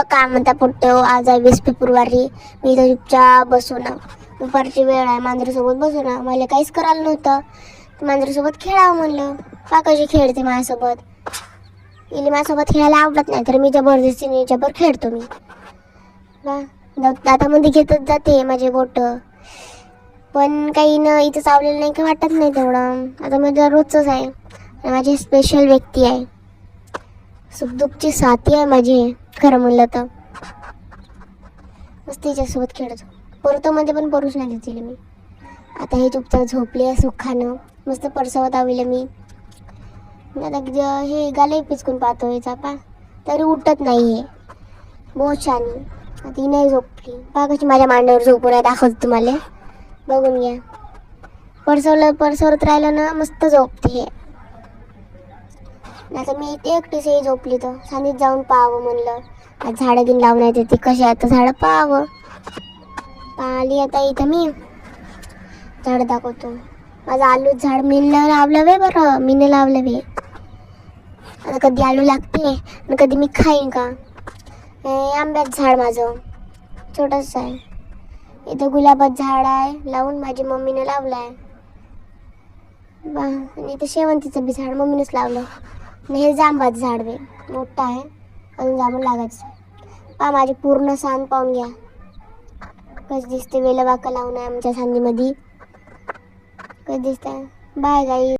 काय म्हणता पोट्टे, आज आहे 20 फेब्रुवारी. मी इथं चुपचाप बसू ना, दुपारची वेळ आहे, मांजरीसोबत बसू ना. मला काहीच करायला नव्हतं, मांजरीसोबत खेळावं म्हणलं. पा कशी खेळते माझ्यासोबत. इले माझ्यासोबत खेळायला आवडत नाही, तर मी जबरदस्तीने हिच्यावर खेळतो. मी दातामध्ये घेतच जाते माझे बोट, पण काही न इथं चावलेलं नाही, का वाटत नाही तेवढं. आता माझं रोजच आहे, माझी स्पेशल व्यक्ती आहे, सुखदुःखची साथी आहे माझी. खरं म्हणलं तर मस्त तिच्यासोबत खेळतो. परतोमध्ये पण परूच नाही तिला मी. आता हे चुपचाप झोपले आहे सुखानं, मस्त परसावत आविलं मी. आता हे गाले पिचकून पाहतो याचा पा, तरी उठत नाही हे. बहुत छान. ती नाही झोपली पा, कशी माझ्या मांडीवर झोपून आहे, दाखवतो तुम्हाला, बघून घ्या. परसवत राहिलं ना, मस्त झोपते हे. आता मी एकटीच ही झोपली, तर सानीत जाऊन पाहावं म्हणलं. आज झाडं घेऊन लावून येते ती, कशी आहे तर झाडं पाहावं. पाहिली आता इथं मी झाडं दाखवतो. माझं आलू झाड मीनं लावलं वे, बरं मीनं लावलं वे. आता कधी आलू लागते आणि कधी मी खाईन का. आंब्याचं झाड माझं छोटंसं आहे. इथं गुलाबाचं झाड आहे लावून, माझी मम्मीनं लावलं आहे. आणि इथं शेवंतीचं बी झाड मम्मीनंच लावलं. आणि हे जांबाचं झाड बी मोठं आहे, अजून जांभूळ लागायचं. पा माझी पूर्ण सांद पाहून घ्या, कसं दिसते. वेलं वाका लावून आहे आमच्या सांदीमध्ये, कसं दिसतं. बाय गाई.